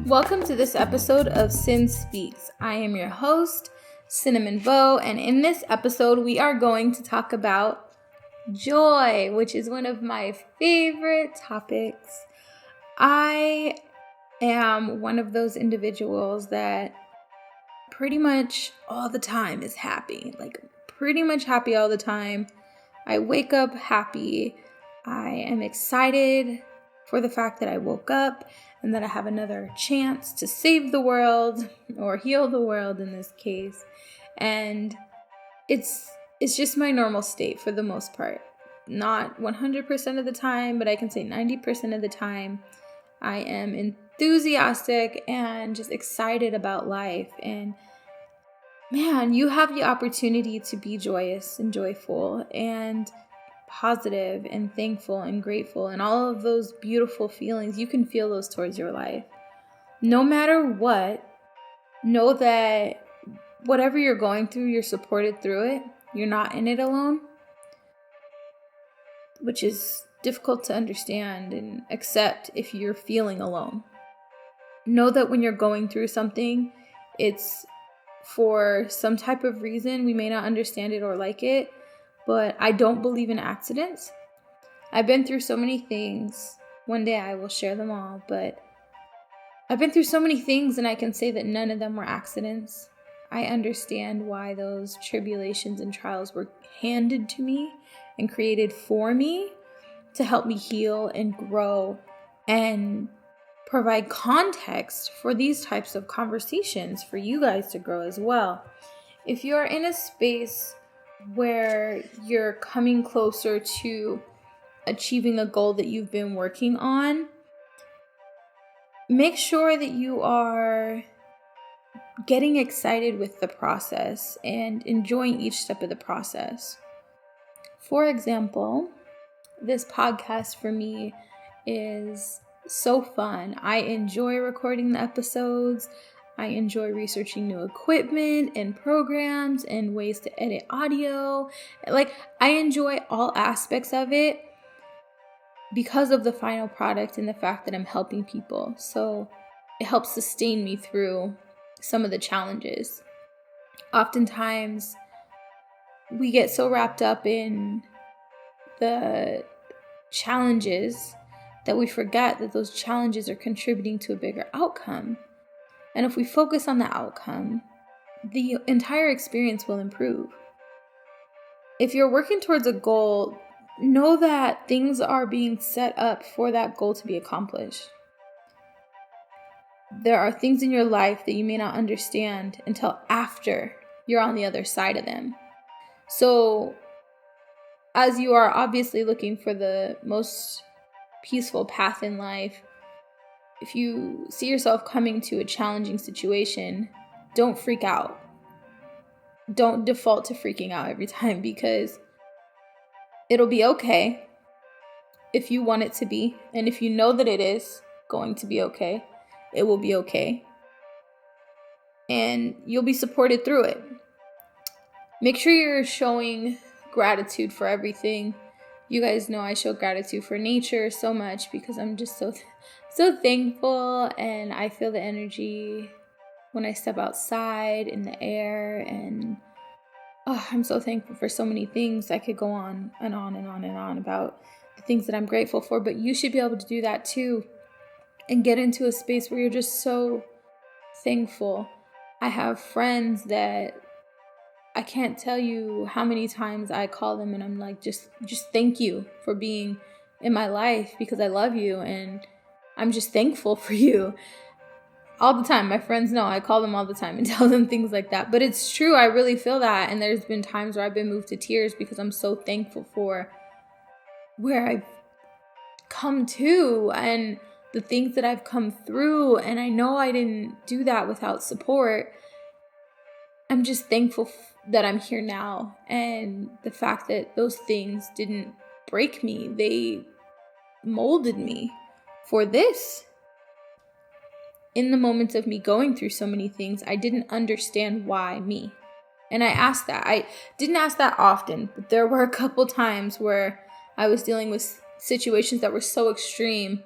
Welcome to this episode of CynSpeaks. I am your host, Cynamon Voe, and in this episode we are going to talk about joy, which is one of my favorite topics. I am one of those individuals that pretty much all the time is happy, pretty much happy all the time. I wake up happy. I am excited for the fact that I woke up and that I have another chance to save the world or heal the world in this case. And it's just my normal state for the most part. Not 100% of the time, but I can say 90% of the time I am enthusiastic and just excited about life. And man, you have the opportunity to be joyous and joyful and positive and thankful and grateful and all of those beautiful feelings. You can feel those towards your life. No matter what, know that whatever you're going through, you're supported through it. You're not in it alone, which is difficult to understand and accept if you're feeling alone. Know that when you're going through something, it's for some type of reason. We may not understand it or like it, but I don't believe in accidents. I've been through so many things. One day I will share them all, but I've been through so many things and I can say that none of them were accidents. I understand why those tribulations and trials were handed to me and created for me to help me heal and grow and provide context for these types of conversations for you guys to grow as well. If you're in a space where you're coming closer to achieving a goal that you've been working on, make sure that you are getting excited with the process and enjoying each step of the process. For example, this podcast for me is so fun. I enjoy recording the episodes. I enjoy researching new equipment and programs and ways to edit audio. I enjoy all aspects of it because of the final product and the fact that I'm helping people. So it helps sustain me through some of the challenges. Oftentimes, we get so wrapped up in the challenges that we forget that those challenges are contributing to a bigger outcome. And if we focus on the outcome, the entire experience will improve. If you're working towards a goal, know that things are being set up for that goal to be accomplished. There are things in your life that you may not understand until after you're on the other side of them. So, as you are obviously looking for the most peaceful path in life, if you see yourself coming to a challenging situation, don't freak out. Don't default to freaking out every time, because it'll be okay if you want it to be. And if you know that it is going to be okay, it will be okay. And you'll be supported through it. Make sure you're showing gratitude for everything. You guys know I show gratitude for nature so much because I'm just so thankful, and I feel the energy when I step outside in the air, and I'm so thankful for so many things. I could go on and on and on and on about the things that I'm grateful for, but you should be able to do that too and get into a space where you're just so thankful. I have friends that I can't tell you how many times I call them and I'm like, just thank you for being in my life because I love you and I'm just thankful for you. All the time. My friends know. I call them all the time and tell them things like that. But it's true. I really feel that. And there's been times where I've been moved to tears because I'm so thankful for where I've come to and the things that I've come through. And I know I didn't do that without support. I'm just thankful that I'm here now. And the fact that those things didn't break me. They molded me for this. In the moments of me going through so many things, I didn't understand why me. And I asked that. I didn't ask that often, but there were a couple times where I was dealing with situations that were so extreme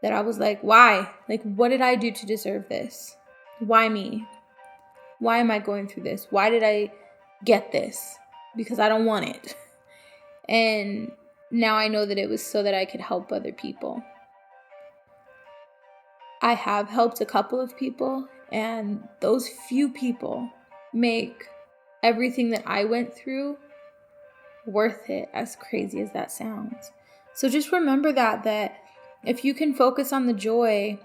that I was like, why? Like, what did I do to deserve this? Why me? Why am I going through this? Why did I get this? Because I don't want it. And now I know that it was so that I could help other people. I have helped a couple of people, and those few people make everything that I went through worth it, as crazy as that sounds. So just remember that if you can focus on the joy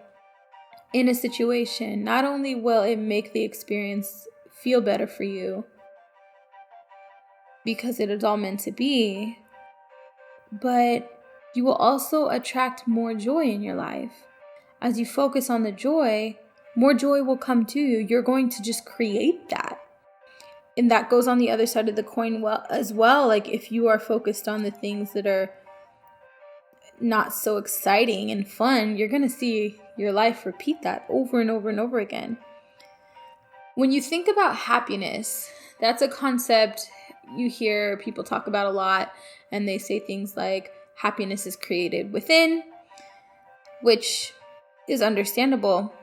in a situation, not only will it make the experience feel better for you, because it is all meant to be, but you will also attract more joy in your life. As you focus on the joy, more joy will come to you. You're going to just create that. And that goes on the other side of the coin as well. Like, if you are focused on the things that are not so exciting and fun, you're going to see your life repeat that over and over and over again. When you think about happiness, that's a concept you hear people talk about a lot, and they say things like happiness is created within, which is understandable.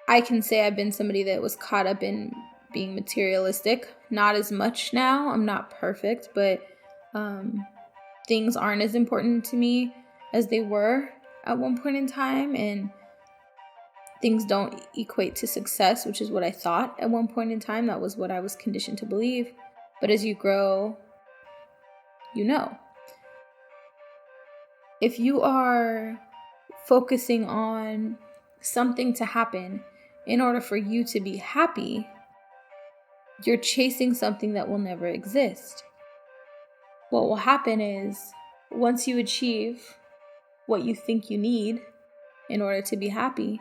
I can say I've been somebody that was caught up in being materialistic. Not as much now. I'm not perfect, but things aren't as important to me as they were at one point in time, and things don't equate to success, which is what I thought at one point in time. That was what I was conditioned to believe. But as you grow, you know. If you are focusing on something to happen in order for you to be happy, you're chasing something that will never exist. What will happen is, once you achieve what you think you need in order to be happy,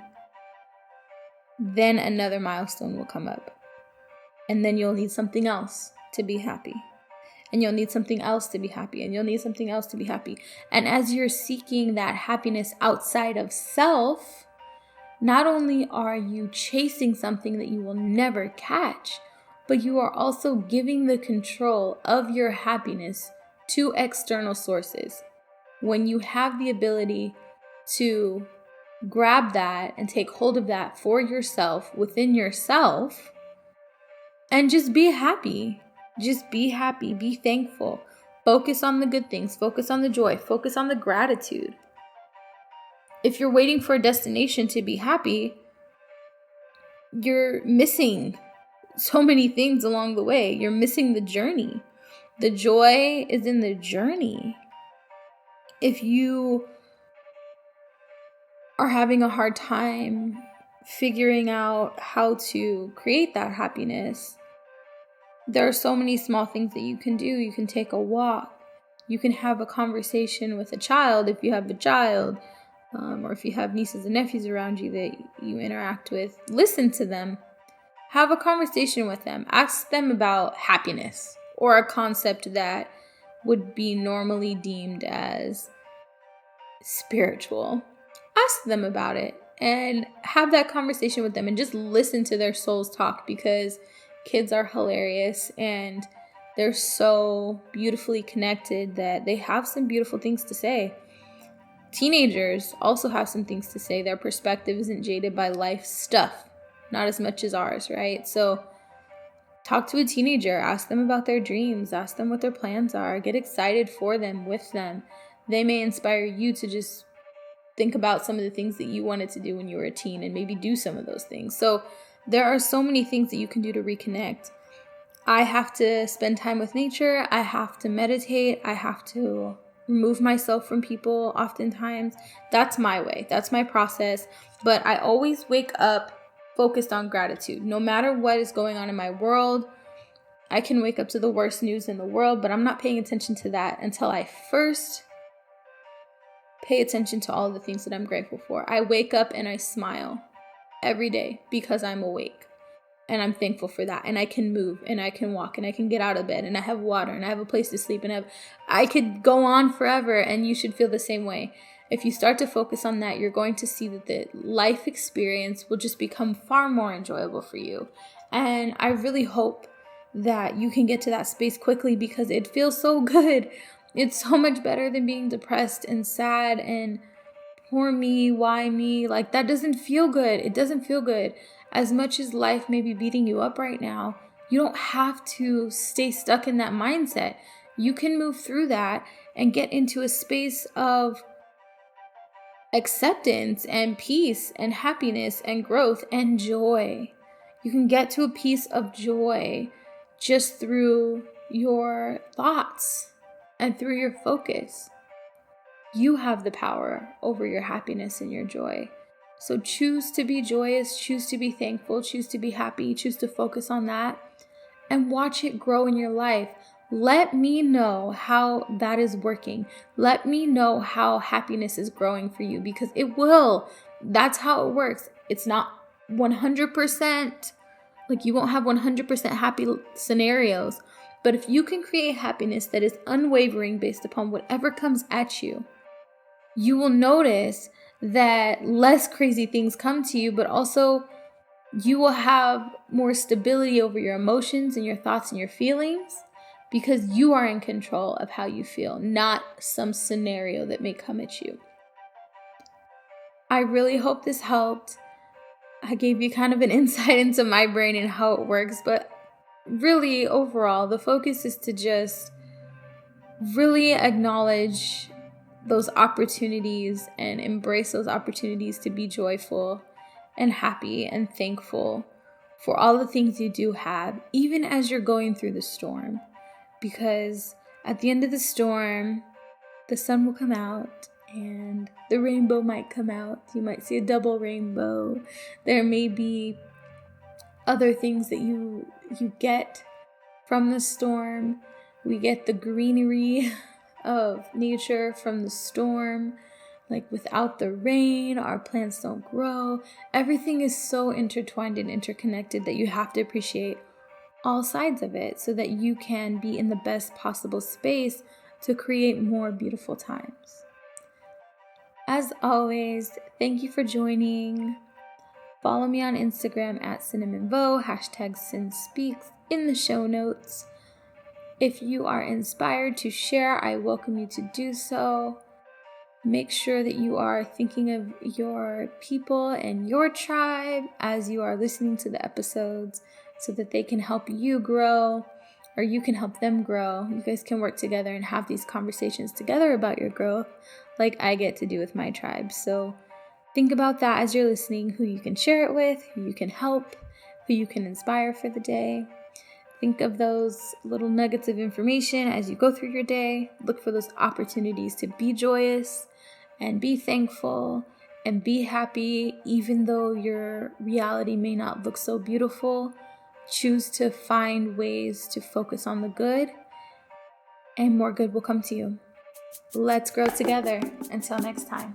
then another milestone will come up. And then you'll need something else to be happy. And you'll need something else to be happy. And you'll need something else to be happy. And as you're seeking that happiness outside of self, not only are you chasing something that you will never catch, but you are also giving the control of your happiness to external sources. When you have the ability to grab that and take hold of that for yourself, within yourself, and just be happy. Just be happy. Be thankful. Focus on the good things. Focus on the joy. Focus on the gratitude. If you're waiting for a destination to be happy, you're missing so many things along the way. You're missing the journey. The joy is in the journey. If you are having a hard time figuring out how to create that happiness, there are so many small things that you can do. You can take a walk. You can have a conversation with a child if you have a child, or if you have nieces and nephews around you that you interact with. Listen to them. Have a conversation with them. Ask them about happiness, or a concept that would be normally deemed as spiritual. Ask them about it and have that conversation with them, and just listen to their souls talk, because kids are hilarious and they're so beautifully connected that they have some beautiful things to say. Teenagers also have some things to say. Their perspective isn't jaded by life stuff, not as much as ours, right? So talk to a teenager, ask them about their dreams, ask them what their plans are, get excited for them, with them. They may inspire you to just think about some of the things that you wanted to do when you were a teen and maybe do some of those things. So there are so many things that you can do to reconnect. I have to spend time with nature. I have to meditate. I have to remove myself from people oftentimes. That's my way. That's my process. But I always wake up focused on gratitude. No matter what is going on in my world, I can wake up to the worst news in the world, but I'm not paying attention to that until I first pay attention to all the things that I'm grateful for. I wake up and I smile every day because I'm awake, and I'm thankful for that. And I can move, and I can walk, and I can get out of bed, and I have water, and I have a place to sleep, and I could go on forever. And you should feel the same way. If you start to focus on that, you're going to see that the life experience will just become far more enjoyable for you. And I really hope that you can get to that space quickly because it feels so good. It's so much better than being depressed and sad and poor me, why me? Like, that doesn't feel good. It doesn't feel good. As much as life may be beating you up right now, you don't have to stay stuck in that mindset. You can move through that and get into a space of acceptance and peace and happiness and growth and joy. You can get to a piece of joy just through your thoughts and through your focus. You have the power over your happiness and your joy. So choose to be joyous, choose to be thankful, choose to be happy, choose to focus on that, and watch it grow in your life. Let me know how that is working. Let me know how happiness is growing for you, because it will. That's how it works. It's not 100%, like you won't have 100% happy scenarios. But if you can create happiness that is unwavering based upon whatever comes at you, you will notice that less crazy things come to you, but also you will have more stability over your emotions and your thoughts and your feelings, because you are in control of how you feel, not some scenario that may come at you. I really hope this helped. I gave you kind of an insight into my brain and how it works, but really overall, the focus is to just really acknowledge those opportunities and embrace those opportunities to be joyful and happy and thankful for all the things you do have, even as you're going through the storm. Because at the end of the storm, the sun will come out and the rainbow might come out. You might see a double rainbow. There may be other things that you get from the storm. We get the greenery of nature from the storm. Like, without the rain, our plants don't grow. Everything is so intertwined and interconnected that you have to appreciate all sides of it so that you can be in the best possible space to create more beautiful times. As always, thank you for joining. Follow me on Instagram at Cynamon Voe, #CynSpeaks in the show notes. If you are inspired to share, I welcome you to do so. Make sure that you are thinking of your people and your tribe as you are listening to the episodes so that they can help you grow, or you can help them grow. You guys can work together and have these conversations together about your growth like I get to do with my tribe. So think about that as you're listening, who you can share it with, who you can help, who you can inspire for the day. Think of those little nuggets of information as you go through your day. Look for those opportunities to be joyous and be thankful and be happy, even though your reality may not look so beautiful. Choose to find ways to focus on the good, and more good will come to you. Let's grow together. Until next time.